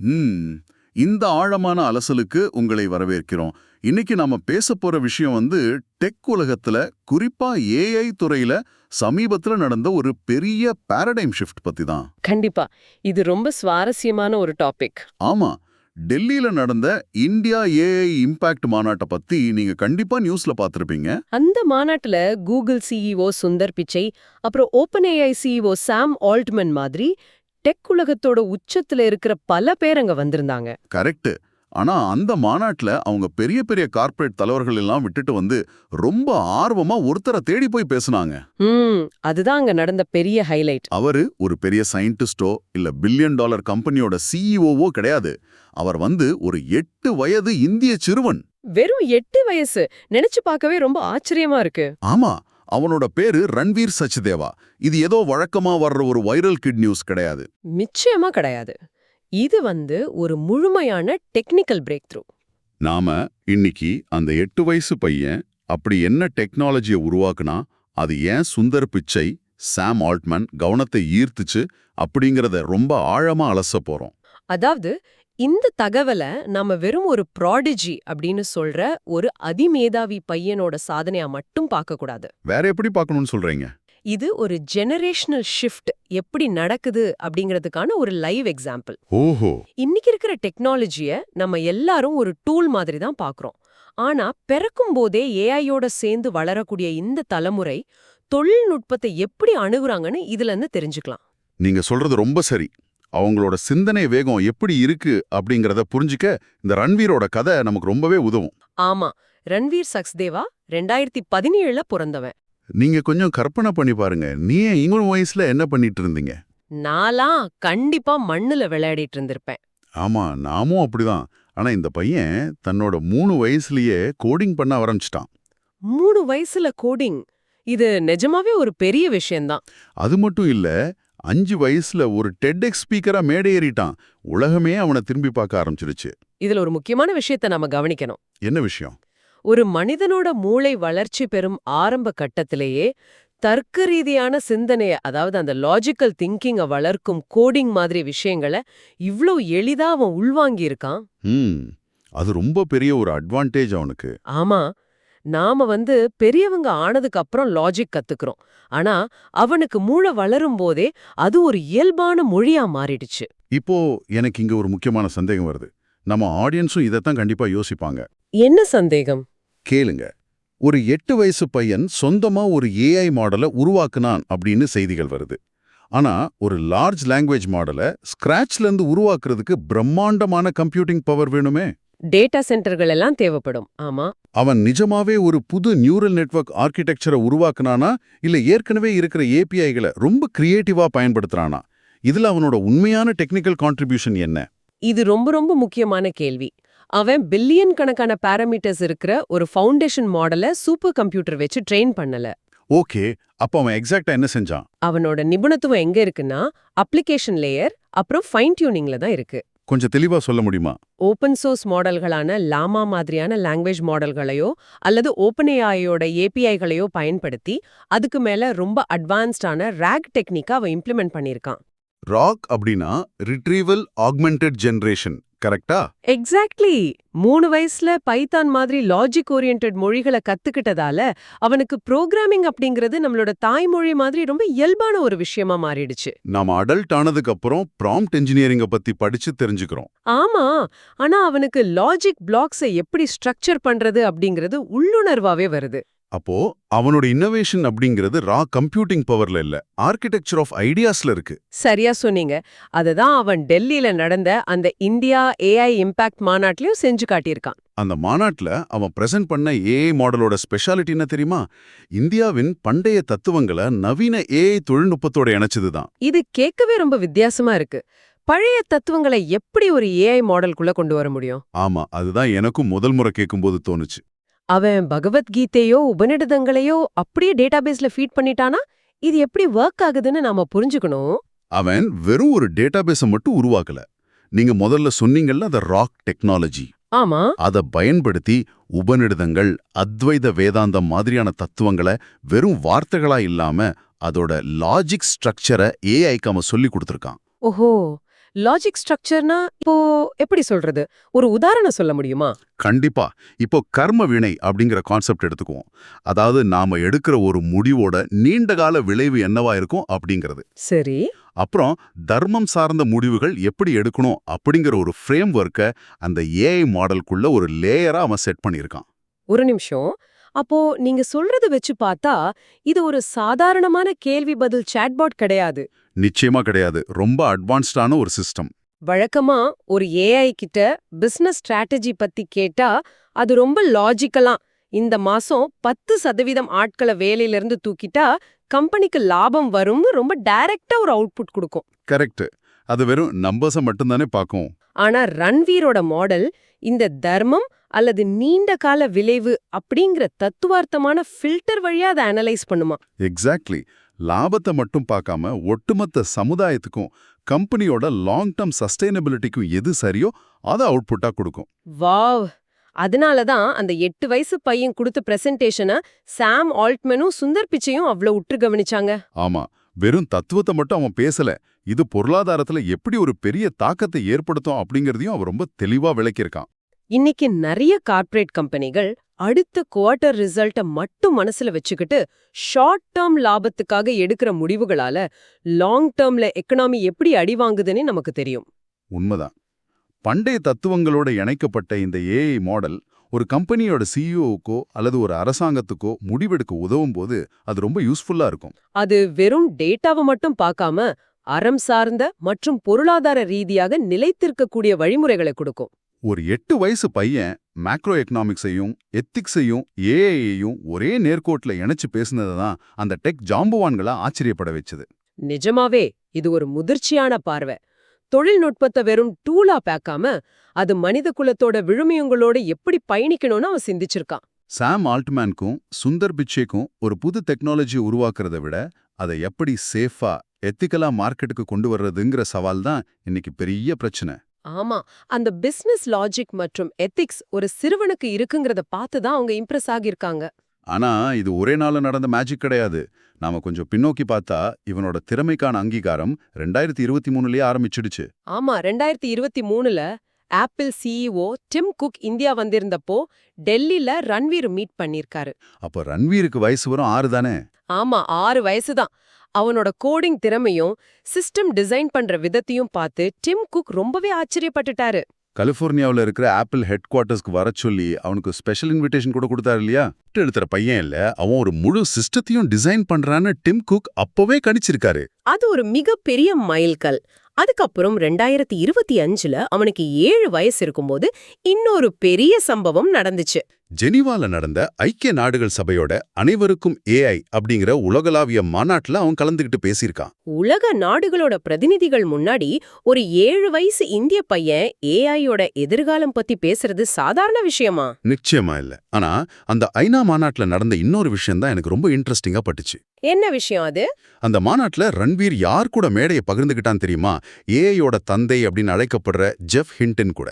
ம் இந்த ஆழமான அலசலுக்கு உங்களை வரவேற்கிறோம். இன்னைக்கு நாம பேச போற விஷயம் டெக் உலகத்துல, குறிப்பா ஏஐ துறையில சமீபத்துல நடந்த ஒரு பெரிய பாரடைம் ஷிஃப்ட் பத்தி தான். கண்டிப்பா. இது ரொம்ப சுவாரஸ்யமான ஒரு டாபிக். ஆமா, டெல்லியில நடந்த இந்தியா ஏஐ இம்பாக்ட் மாநாட்டை பத்தி நீங்க கண்டிப்பா நியூஸ்ல பார்த்திருப்பீங்க. அந்த மாநாட்டுல கூகுள் சிஇஓ சுந்தர் பிச்சை, அப்புறம் ஓப்பன் ஏஐ சிஇஓ சாம் ஆல்ட்மன் மாதிரி டெக் உலகத்தோட உச்சத்துல இருக்கிற பல பேர் அங்க வந்திருந்தாங்க. கரெக்ட். ஆனா அந்த மாநாட்டுல அவங்க பெரிய பெரிய கார்ப்பரேட் தலைவர்கள் எல்லாம் விட்டுட்டு ரொம்ப ஆர்வமா ஒருத்தரை தேடி போய் பேசுனாங்க. அதுதான் அங்க நடந்த பெரிய ஹைலைட். அவரு ஒரு பெரிய சயின்டிஸ்டோ இல்ல பில்லியன் டாலர் கம்பெனியோட சிஇஓவோ கிடையாது. அவர் ஒரு 8 வயது இந்திய சிறுவன். வெறும் 8 வயசு. நினைச்சு பார்க்கவே ரொம்ப ஆச்சரியமா இருக்கு. ஆமா, அவனோட பேரு ரன்வீர் சச்தேவா. இது ஏதோ வழக்கமா வர்ற ஒரு வைரல் கிட் நியூஸ் கிடையாது. நிச்சயமா கிடையாது. இது ஒரு முழுமையான டெக்னிக்கல் பிரேக் த்ரூ. நாம இன்னைக்கு அந்த 8 வயசு பையன் அப்படி என்ன டெக்னாலஜியை உருவாக்குனா, அது ஏன் சுந்தர் பிச்சை, சாம் ஆல்ட்மன் கவனத்தை ஈர்த்துச்சு அப்படிங்கறத ரொம்ப ஆழமா அலச போறோம். அதாவது இந்த தகவலை நாம வெறும் ஒரு ப்ராடிஜி அப்படின்னு சொல்ற ஒரு அதிமேதாவி பையனோட சாதனையா மட்டும் பார்க்க கூடாது. வேற எப்படி பார்க்கணும்னு சொல்றீங்க? இது ஒரு ஜெனரேஷனல் ஷிஃப்ட் எப்படி நடக்குது அப்படிங்கிறதுக்கான ஒரு லைவ் எக்ஸாம்பிள். ஓஹோ. இன்னைக்கு இருக்கிற டெக்னாலஜிய நம்ம எல்லாரும் ஒரு டூல் மாதிரி தான் பார்க்கறோம். ஆனா பிறக்கும் போதே ஏஐயோட சேர்ந்து வளரக்கூடிய இந்த தலைமுறை தொழில்நுட்பத்தை எப்படி அணுகுறாங்கன்னு இதுல இருந்து தெரிஞ்சுக்கலாம். நீங்க சொல்றது ரொம்ப சரி. அவங்களோட சிந்தனை வேகம் எப்படி இருக்கு அப்படிங்கறத புரிஞ்சுக்க இந்த ரன்வீரோட கதை நமக்கு ரொம்பவே உதவும். ஆமா, ரன்வீர் சச்தேவா 2017ல பிறந்தவன். நீங்க கொஞ்சம் கற்பனை பண்ணி பாருங்க, நீ இவன் வயசுல என்ன பண்ணிட்டு இருந்தீங்க? நாலாம் கண்டிப்பா மண்ணுல விளையாடிட்டு இருந்திருப்பேன். ஆமா, நாமும் அப்படிதான். ஆனா இந்த பையன் தன்னோட 3 வயசுலயே கோடிங் பண்ண ஆரம்பிச்சிட்டான். 3 வயசுல கோடிங், இது நிஜமாவே ஒரு பெரிய விஷயம்தான். அது மட்டும் இல்ல, 5 வயசுல ஒரு டெட்எக்ஸ் ஸ்பீக்கரா மேடை ஏறிட்டான். உலகமே அவனை திரும்பி பார்க்க ஆரம்பிச்சிருச்சு. இதுல ஒரு முக்கியமான விஷயத்தை நாம கவனிக்கணும். என்ன விஷயம்? ஒரு மனிதனோட மூளை வளர்ச்சி பெறும் ஆரம்ப கட்டத்திலேயே தர்க்க ரீதியான சிந்தனைய, அதாவது அந்த லாஜிக்கல் திங்கிங்கை வளர்க்கும் கோடிங் மாதிரி விஷயங்களை இவ்ளோ எளிதா அவன் உள்வாங்கி இருக்கான். அது ரொம்ப பெரிய ஒரு அட்வான்டேஜ் அவனுக்கு. ஆமா, நாம பெரியவங்க ஆனதுக்கு அப்புறம் லாஜிக் கத்துக்கிறோம். ஆனா அவனுக்கு மூளை வளரும் போதே அது ஒரு இயல்பான மொழியா மாறிடுச்சு. இப்போ எனக்கு இங்க ஒரு முக்கியமான சந்தேகம் வருது. நம்ம ஆடியன்ஸும் இதைத்தான் கண்டிப்பா யோசிப்பாங்க. என்ன சந்தேகம்? கேளுங்க. ஒரு 8 வயசு பையன் சொந்தமா ஒரு ஏஐ மாடலை உருவாக்குனான் அப்படின்னு செய்திகள் வருது. ஆனா ஒரு லார்ஜ் லாங்குவேஜ் மாடலை ஸ்கிராச்ல இருந்து உருவாக்குறதுக்கு பிரம்மாண்டமான கம்ப்யூட்டிங் பவர் வேணுமே. டேட்டா சென்டர்கள் எல்லாம் தேவைப்படும். ஆமா, அவன் நிஜமாவே ஒரு புது நியூரல் நெட்வொர்க் ஆர்கிடெக்சரை உருவாக்குனானா, இல்ல ஏற்கனவே இருக்கிற ஏபிஐகளை ரொம்ப கிரியேட்டிவா பயன்படுத்துறானா? இதுல அவனோட உண்மையான டெக்னிக்கல் கான்ட்ரிபியூஷன் என்ன? இது ரொம்ப ரொம்ப முக்கியமான கேள்வி. அவன் பில்லியன் கணக்கான பாராமீட்டர்ஸ் இருக்கிற ஒரு ஃபவுண்டேஷன் மாடலை சூப்பர் கம்ப்யூட்டர் வச்சு ட்ரெயின் பண்ணல. ஓகே, அப்ப அவன் எக்ஸாக்ட்டா என்ன செஞ்சான்? அவனோட நிபுணத்துவம் எங்க இருக்குன்னா அப்ளிகேஷன் லேயர் அப்புறம் ஃபைன் டியூனிங்ல தான் இருக்கு. கொஞ்சம் தெளிவா சொல்ல முடியுமா? ஓப்பன் சோர்ஸ் மாடல்களான லாமா மாதிரியான லாங்குவேஜ் மாடல்களையோ அல்லது ஓப்பன்ஏஐயோட ஏபிஐகளையோ பயன்படுத்தி அதுக்கு மேல ரொம்ப அட்வான்ஸ்டான ராக் டெக்னிக்கா அவன் இம்ப்ளிமெண்ட் பண்ணியிருக்கான். ராக் அப்படின்னா ரிட்ரீவல் ஆக்மெண்டட் ஜெனரேஷன், கரெக்டா? எக்ஸாக்ட்லி. 3 வயசுல பைத்தான் மாதிரி லாஜிக் ஓரியன்டட் மொழிகளை கத்துக்கிட்டதால அவனுக்கு புரோகிராமிங் அப்படிங்கிறது நம்மளோட தாய்மொழி மாதிரி ரொம்ப இயல்பான ஒரு விஷயமா மாறிடுச்சு. நாம அடல்ட் ஆனதுக்கு அப்புறம் ப்ராம்ப்ட் இன்ஜினியரிங்க பத்தி படிச்சு தெரிஞ்சுக்கிறோம். ஆமா, ஆனா அவனுக்கு லாஜிக் பிளாக்ஸை எப்படி ஸ்ட்ரக்சர் பண்றது அப்படிங்கிறது உள்ளுணர்வாவே வருது. அப்போ அவனோட இன்னோவேஷன் அப்படிங்கிறது ரா கம்ப்யூட்டிங் பவர்ல இல்ல, ஆர்கிடெக்சர் ஆஃப் ஐடியாஸ்ல இருக்கு. சரியா சொன்னீங்க. அதுதான் அவன் டெல்லியில நடந்த அந்த இந்தியா ஏஐ இம்பாக்ட் மாநாட்டிலையும் செஞ்சு காட்டியிருக்கான். அந்த மாநாட்டுல அவன் பிரசன்ட் பண்ண ஏஐ மாடலோட ஸ்பெஷாலிட்டி என்ன தெரியுமா? இந்தியாவின் பண்டைய தத்துவங்களை நவீன ஏஐ தொழில்நுட்பத்தோட இணைச்சதுதான். இது கேட்கவே ரொம்ப வித்தியாசமா இருக்கு. பழைய தத்துவங்களை எப்படி ஒரு ஏஐ மாடலுக்குள்ள கொண்டு வர முடியும்? ஆமா, அதுதான் எனக்கும் முதல் முறை கேட்கும்போது தோணுச்சு. அவன் பகவத்கீதையோ உபநிடதங்களையோ அப்படியே டேட்டாபேஸ்ல ஃபீட் பண்ணிட்டானா இது எப்படி ஒர்க் ஆகுதுன்னு நாம புரிஞ்சுக்கணும். அவன் வெறும் ஒரு டேட்டாபேஸை மட்டும் உருவாக்கல. நீங்க முதல்ல சொன்னீங்கல்ல, அந்த ராக் டெக்னாலஜி, ஆமா, அதை பயன்படுத்தி உபநிடதங்கள், அத்வைத வேதாந்தம் மாதிரியான தத்துவங்களை வெறும் வார்த்தைகளா இல்லாம அதோட லாஜிக் ஸ்ட்ரக்சரை ஏஐக்கு அவன் சொல்லி கொடுத்துருக்கான். ஓஹோ, லாஜிக் ஸ்ட்ரக்சர்னா இப்போ எப்படி சொல்றது? ஒரு உதாரணம் சொல்ல முடியுமா? கண்டிப்பா. இப்போ கர்ம வினை அப்படிங்கிற கான்செப்ட் எடுத்துக்குவோம். அதாவது நாம எடுக்கிற ஒரு முடிவோட நீண்டகால விளைவு என்னவா இருக்கும் அப்படிங்கிறது. சரி. அப்புறம் தர்மம் சார்ந்த முடிவுகள் எப்படி எடுக்கணும் அப்படிங்கிற ஒரு ஃப்ரேம் ஒர்க்கை அந்த ஏஐ மாடலுக்குள்ள ஒரு லேயரா அவன் செட் பண்ணியிருக்கான். ஒரு நிமிஷம். அப்போ நீங்க சொல்றத வச்சு பார்த்தா, இது ஒரு சாதாரணமான கேள்வி பதில் சாட்பாட் கிடையாது. நிச்சயமா கிடையாது. ரொம்ப அட்வான்ஸ்டான ஒரு சிஸ்டம். வழக்கமா ஒரு ஏஐ கிட்ட பிசினஸ் ஸ்ட்ராட்டஜி பத்தி கேட்டா, அது ரொம்ப லாஜிக்கலா இந்த மாசம் 10% ஆட்களை வேலையில இருந்து தூக்கிட்டா கம்பெனிக்கு லாபம் வரும்னு ரொம்ப டைரக்டா ஒரு அவுட்புட் கொடுக்கும். கரெக்ட். அது வெறும் நம்பர்ஸை மட்டும்தானே பார்க்கும். ஆனா ரன்வீரோட மாடல் இந்த தர்மம் அல்லது நீண்ட கால விளைவு அப்படிங்கிற தத்துவார்த்தமான ஃபில்டர் வழியா அதை அனலைஸ் பண்ணுமா? எக்ஸாக்ட்லி. லாபத்தை மட்டும் பார்க்காம ஒட்டுமொத்த சமுதாயத்துக்கும் கம்பெனியோட லாங் டர்ம் சஸ்டைனபிலிட்டிக்கும் எது சரியோ அதை அவுட்புட்டா கொடுக்கும். வாவ்! அதனால தான் அந்த 8 வயசு பையன் கொடுத்த பிரசன்டேஷனை சாம் ஆல்ட்மனும் சுந்தர் பிச்சையும் அவ்வளவு உற்று கவனிச்சாங்க. ஆமா, வெறும் தத்துவத்தை மட்டும் அவன் பேசல. இது பொருளாதாரத்துல எப்படி ஒரு பெரிய தாக்கத்தை ஏற்படுத்தும் அப்படிங்கறதையும் அவன் ரொம்ப தெளிவா விளக்கியிருக்கான். இன்னைக்கு நிறைய கார்ப்பரேட் கம்பெனிகள் அடுத்த குவார்ட்டர் ரிசல்ட்டை மட்டும் மனசுல வச்சுக்கிட்டு ஷார்ட் டேர்ம் லாபத்துக்காக எடுக்கிற முடிவுகளால லாங் டேர்ம்ல எக்கனாமி எப்படி அடி வாங்குதுன்னு நமக்கு தெரியும். உண்மைதான். பண்டைய தத்துவங்களோட இணைக்கப்பட்ட இந்த ஏஐ மாடல் ஒரு கம்பெனியோட சிஇஓக்கோ அல்லது ஒரு அரசாங்கத்துக்கோ முடிவெடுக்க உதவும் போது அது ரொம்ப யூஸ்ஃபுல்லா இருக்கும். அது வெறும் டேட்டாவை மட்டும் பார்க்காம அறம் சார்ந்த மற்றும் பொருளாதார ரீதியாக நிலைத்திருக்கக்கூடிய வழிமுறைகளை கொடுக்கும். ஒரு 8 வயசு பையன் மேக்ரோ எக்கனாமிக்ஸையும் எத்திக்ஸையும் ஏஐயையும் ஒரே நேர்கோட்ல இணைச்சு பேசுனது தான் அந்த டெக் ஜாம்புவான்களை ஆச்சரியப்பட வச்சது. நிஜமாவே இது ஒரு முதிர்ச்சியான பார்வை. தொழில்நுட்பத்தை வெறும் டூலா பார்க்காம அது மனித குலத்தோட விழுமியங்களோட எப்படி பயணிக்கணும்னு அவன் சிந்திச்சிருக்கான். சாம் ஆல்ட்மேனுக்கும் சுந்தர் பிச்சேக்கும் ஒரு புது டெக்னாலஜி உருவாக்குறதை விட அதை எப்படி சேஃபா எத்திக்கலா மார்க்கெட்டுக்கு கொண்டு வர்றதுங்கிற சவால் தான் இன்னைக்கு பெரிய பிரச்சனை. ஆமா, அந்த பிசினஸ் லாஜிக் மற்றும் எத்திக்ஸ் ஒரு சிறுவனுக்கு இருக்குங்கிறத பார்த்து தான் அவங்க இம்ப்ரெஸ் ஆகியிருக்காங்க. ஆனா இது ஒரே நாள்ல நடந்த மேஜிக் கிடையாது. நாம கொஞ்சம் பின்னோக்கி பார்த்தா இவனோட திறமைக்கான அங்கீகாரம் 2023லயே ஆரம்பிச்சிடுச்சு. ஆமா, 2023ல Apple CEO Tim Cook India வந்திருந்தப்போ டெல்லில ரன்வீர் மீட் பண்ணிருக்காரு. அப்ப ரன்வீருக்கு வயசு வரும் 6 தானே? ஆமா, 6 வயசுதான். அவனோட கோடிங் திறமையும் சிஸ்டம் டிசைன் பண்ற விதத்தையும் பார்த்து டிம் குக் ரொம்பவே ஆச்சரியப்பட்டுட்டாரு. கலிபோர்னியாவில் இருக்கிற ஆப்பிள் ஹெட் குவார்ட்டர்ஸ்க்கு வர சொல்லி அவனுக்கு ஸ்பெஷல் இன்விடேஷன் கூட கொடுத்தாரு இல்லையா? எடுத்துற பையன் இல்ல, அவன் ஒரு முழு சிஸ்டத்தையும் டிசைன் பண்றான்னு டிம் குக் அப்பவே கணிச்சிருக்காரு. அது ஒரு மிகப்பெரிய மைல்கல். அதுக்கப்புறம் 2025ல அவனுக்கு 7 வயசு இருக்கும்போது இன்னொரு பெரிய சம்பவம் நடந்துச்சு. ஜெனீவால நடந்த ஐக்கிய நாடுகள் சபையோட அனைவருக்கும் ஏஐ அப்படிங்கிற உலகளாவிய மாநாட்டுல அவன் கலந்துகிட்டு பேசியிருக்கான். உலக நாடுகளோட பிரதிநிதிகள் முன்னாடி ஒரு 7 வயசு இந்திய பையன் ஏஐயோட எதிர்காலம் பத்தி பேசுறது சாதாரண விஷயமா? நிச்சயமா இல்ல. ஆனா அந்த ஐநா மாநாட்டுல நடந்த இன்னொரு விஷயம் தான் எனக்கு ரொம்ப இன்ட்ரெஸ்டிங்கா பட்டுச்சு. என்ன விஷயம் அது? அந்த மாநாட்டுல ரன்வீர் யார் கூட மேடையை பகிர்ந்துகிட்டான் தெரியுமா? ஏஐயோட தந்தை அப்படின்னு அழைக்கப்படுற ஜெஃப் ஹிண்டன் கூட.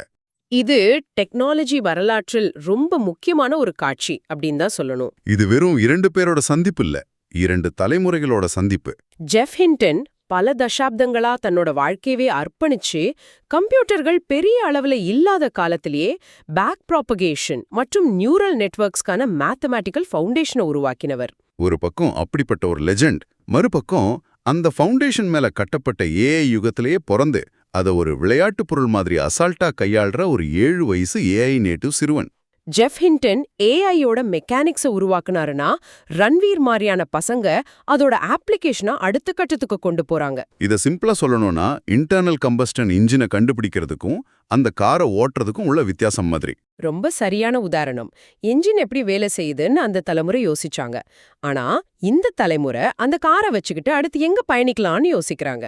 இது டெக்னாலஜி வரலாற்றில் ரொம்ப முக்கியமான ஒரு காட்சி அப்படின்னு தான் சொல்லணும். இது வெறும் 2 பேரோட சந்திப்பு இல்ல, 2 தலைமுறைகளோட சந்திப்பு. ஜெஃப் ஹிண்டன் பல தசாப்தங்களா தன்னோட வாழ்க்கையவே அர்ப்பணிச்சு கம்ப்யூட்டர்கள் பெரிய அளவுல இல்லாத காலத்திலேயே பேக் ப்ராபகேஷன் மற்றும் நியூரல் நெட்வொர்க்ஸ்க்கான மேத்தமேட்டிக்கல் ஃபவுண்டேஷனை உருவாக்கினவர். ஒரு பக்கம் அப்படிப்பட்ட ஒரு லெஜெண்ட், மறுபக்கம் அந்த ஃபவுண்டேஷன் மேல கட்டப்பட்ட ஏஐ யுகத்திலேயே பிறந்து அதை ஒரு விளையாட்டு பொருள் மாதிரி அசால்ட்டா கையாள்ற ஒரு 7 வயசு ஏஐ நேட்டிவ் சிறுவன். ஜெஃப் ஹிண்டன் ஏஐயோட மெக்கானிக்ஸை உருவாக்குனாருன்னா ரன்வீர் மாதிரியான பசங்க அதோட அப்ளிகேஷனை அடுத்த கட்டத்துக்கு கொண்டு போறாங்க. இதை சிம்பிளா சொல்லணும்னா இன்டர்னல் கம்பஸ்டன் இன்ஜினை கண்டுபிடிக்கிறதுக்கும் அந்த காரை ஓட்டுறதுக்கும் உள்ள வித்தியாசம் மாதிரி. ரொம்ப சரியான உதாரணம். என்ஜின் எப்படி வேலை செய்யுதுன்னு அந்த தலைமுறை யோசிச்சாங்க. ஆனா இந்த தலைமுறை அந்த காரை வச்சுக்கிட்டு அடுத்து எங்க பயணிக்கலாம்னு யோசிக்கிறாங்க.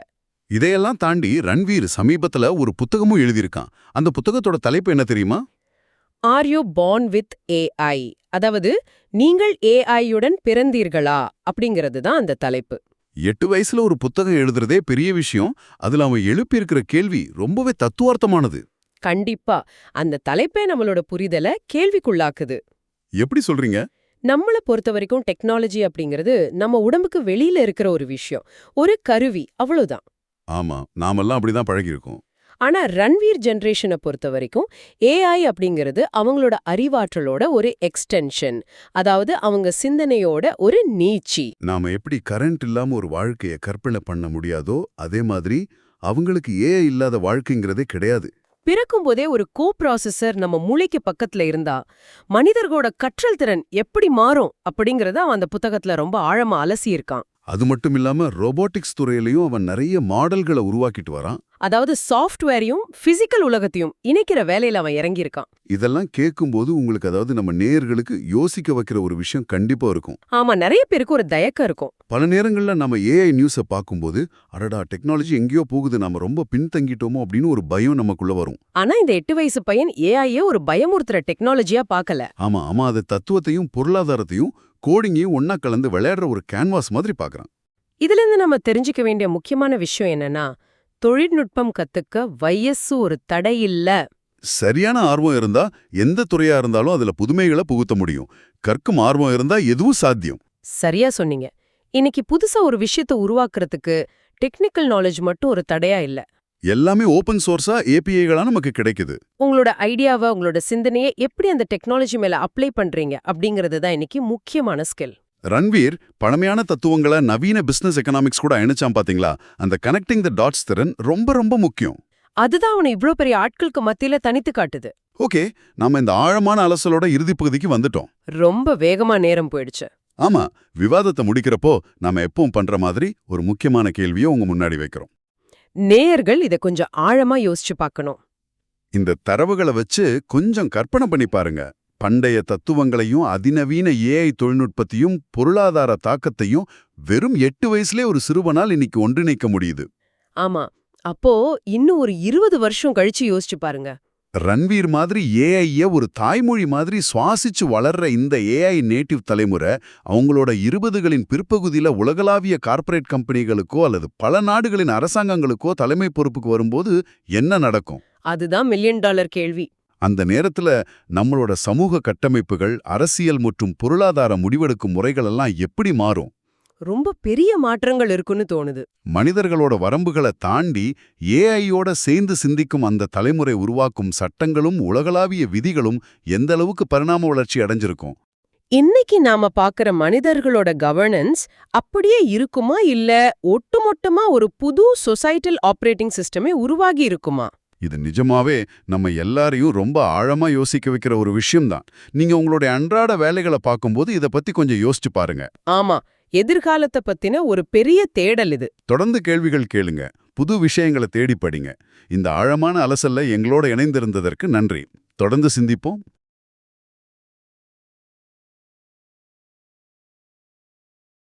இதையெல்லாம் தாண்டி ரன்வீர் சமீபத்துல ஒரு புத்தகமும் எழுதியிருக்கான். அந்த புத்தகத்தோட தலைப்பு என்ன தெரியுமா? Are you born with AI? அதாவது நீங்கள் ஏஐயுடன் பிறந்தீர்களா அப்படிங்கிறது தான் அந்த தலைப்பு. 8 வயசுல ஒரு புத்தகம் எழுதுறதே பெரிய விஷயம். அதுல அவன் எழுப்பியிருக்கிற கேள்வி ரொம்பவே தத்துவார்த்தமானது. கண்டிப்பா அந்த தலைப்பே நம்மளோட புரிதலை கேள்விக்குள்ளாக்குது. எப்படி சொல்றீங்க? நம்மள பொறுத்த வரைக்கும் டெக்னாலஜி அப்படிங்கிறது நம்ம உடம்புக்கு வெளியில இருக்கிற ஒரு விஷயம், ஒரு கருவி, அவ்வளவுதான். ஆமா, நாமெல்லாம் அப்படிதான் பழகியிருக்கோம். ஆனா ரன்வீர் ஜெனரேஷனை பொறுத்த வரைக்கும் ஏஐ அப்படிங்கிறது அவங்களோட அறிவாற்றலோட ஒரு எக்ஸ்டென்ஷன். அதாவது அவங்க சிந்தனையோட ஒரு நீட்சி. நாம எப்படி கரண்ட் இல்லாம ஒரு வாழ்க்கைய கற்பனை பண்ண முடியாதோ அதே மாதிரி அவங்களுக்கு ஏஐ இல்லாத வாழ்க்கைங்கிறதே கிடையாது. பிறக்கும்போதே ஒரு கோ ப்ராசஸர் நம்ம மூளைக்கு பக்கத்துல இருந்தா மனிதர்களோட கற்றல் திறன் எப்படி மாறும் அப்படிங்கறத அவன் அந்த புத்தகத்துல ரொம்ப ஆழமா அலசியிருக்கான். அது மட்டும் இல்லாம ரோபோட்டிக்ஸ் துறையிலயும் அவன் நிறைய மாடல்களை உருவாக்கிட்டு வரான். அதாவது சாஃப்ட்வேரையும் பிசிக்கல் உலகத்தையும் இணைக்கிற வேலையில அவன் இறங்கியிருக்கான். இதெல்லாம் கேட்கும்போது உங்களுக்கு அதாவது நம்ம நேயர்களுக்கு யோசிக்க வைக்கிற ஒரு விஷயம் கண்டிப்பா இருக்கும். ஆமா, நிறைய பேருக்கு ஒரு தயக்கம் இருக்கும். பல நேரங்கள்ல நம்ம ஏஐ நியூஸை பார்க்கும்போது அடடா டெக்னாலஜி எங்கேயோ போகுது, நாம ரொம்ப பின்தங்கிட்டோமோ அப்படின்னு ஒரு பயம் நமக்குள்ள வரும். ஆனா இந்த 8 வயசு பையன் ஏஐயே ஒரு பயமுறுத்துற டெக்னாலஜியா பார்க்கல. ஆமா அது தத்துவத்தையும் பொருளாதாரத்தையும் கோடிங்கையும் ஒன்னா கலந்து விளையாடுற ஒரு கேன்வாஸ் மாதிரி பார்க்கறான். இதுல இருந்து நம்ம தெரிஞ்சுக்க வேண்டிய முக்கியமான விஷயம் என்னன்னா, தொழில்நுட்பம் கத்துக்க வயசு ஒரு தடை இல்ல. சரியான ஆர்வம் இருந்தா எந்த துறையா இருந்தாலும் அதுல புதுமைகளை புகுத்த முடியும். கற்கும் ஆர்வம் இருந்தா எதுவும் சாத்தியம். சரியா சொன்னீங்க. இன்னைக்கு புதுசா ஒரு விஷயத்தை உருவாக்குறதுக்கு டெக்னிக்கல் நாலேஜ் மட்டும் ஒரு தடையா இல்ல. எல்லாமே ஓபன் சோர்ஸா ஏபிஐகளா நமக்கு கிடைக்குது. உங்களோட ஐடியாவை, உங்களோட சிந்தனையை எப்படி அந்த டெக்னாலஜி மேல அப்ளை பண்றீங்க அப்படிங்கிறது தான் இன்னைக்கு முக்கியமான ஸ்கில். ரன்வீர் பழமையான தத்துவங்களை நவீன பிசினஸ் எக்கனாமிக்ஸ் கூட இணைச்சான் பாத்தீங்களா? அந்த கனெக்டிங் த டாட்ஸ் திறன் ரொம்ப ரொம்ப முக்கியம். அதுதான் அவனை இவ்ளோ பெரிய ஆட்களுக்கு மத்தியில தனித்து காட்டுது. ஓகே, நாம இந்த ஆழமான அலசலோட இறுதி பகுதிக்கு வந்துட்டோம். ரொம்ப வேகமா நேரம் போயிடுச்சு. ஆமா, விவாதத்தை முடிக்கிறப்போ நாம எப்பவும் பண்ற மாதிரி ஒரு முக்கியமான கேள்வியை உங்க முன்னாடி வைக்கிறோம். நேயர்கள் இத கொஞ்சம் ஆழமா யோசிச்சு பார்க்கணும். இந்த தரவுகளை வச்சு கொஞ்சம் கற்பனை பண்ணி பாருங்க. பண்டைய தத்துவங்களையும் அதிநவீன ஏஐ தொழில்நுட்பத்தையும் பொருளாதார தாக்கத்தையும் வெறும் 8 வயசுலே ஒரு சிறுவனால் இன்னைக்கு ஒன்றிணைக்க முடியுது. ஆமா, அப்போ இன்னும் ஒரு 20 வருஷம் கழிச்சு யோசிச்சு பாருங்க. ரன்வீர் மாதிரி ஏஐய ஒரு தாய்மொழி மாதிரி சுவாசிச்சு வளர்ற இந்த ஏஐ நேட்டிவ் தலைமுறை அவங்களோட 20களின் பிற்பகுதியில உலகளாவிய கார்ப்பரேட் கம்பெனிகளுக்கோ அல்லது பல நாடுகளின் அரசாங்கங்களுக்கோ தலைமை பொறுப்புக்கு வரும்போது என்ன நடக்கும்? அதுதான் $1 மில்லியன் கேள்வி. அந்த நேரத்துல நம்மளோட சமூக கட்டமைப்புகள், அரசியல் மற்றும் பொருளாதார முடிவெடுக்கும் முறைகள் எல்லாம் எப்படி மாறும்? ரொம்ப பெரிய மாற்றங்கள் இருக்குன்னு தோணுது. மனிதர்களோட வரம்புகளை தாண்டி ஏஐயோட சேர்ந்து சிந்திக்கும் அந்த தலைமுறை உருவாக்கும் சட்டங்களும் உலகளாவிய விதிகளும் எந்த அளவுக்கு பரிணாம வளர்ச்சி அடைஞ்சிருக்கும்? இன்னைக்கு நாம பாக்குற மனிதர்களோட கவர்னன்ஸ் அப்படியே இருக்குமா, இல்ல ஒட்டுமொத்தமா ஒரு புது சொசைட்டல் ஆபரேட்டிங் சிஸ்டமே உருவாகி இருக்குமா? இது நிஜமாவே நம்ம எல்லாரையும் ரொம்ப ஆழமா யோசிக்க வைக்கிற ஒரு விஷயம்தான். நீங்க உங்களுடைய அன்றாட வேலைகளை பார்க்கும்போது இத பத்தி கொஞ்சம் யோசிச்சு பாருங்க. ஆமா, எதிர்காலத்தை பத்தின ஒரு பெரிய தேடல் இது. தொடர்ந்து கேள்விகள் கேளுங்க, புது விஷயங்களை தேடி படிங்க. இந்த ஆழமான அலசல்ல எங்களோட இணைந்திருந்ததற்கு நன்றி. தொடர்ந்து சிந்திப்போம்.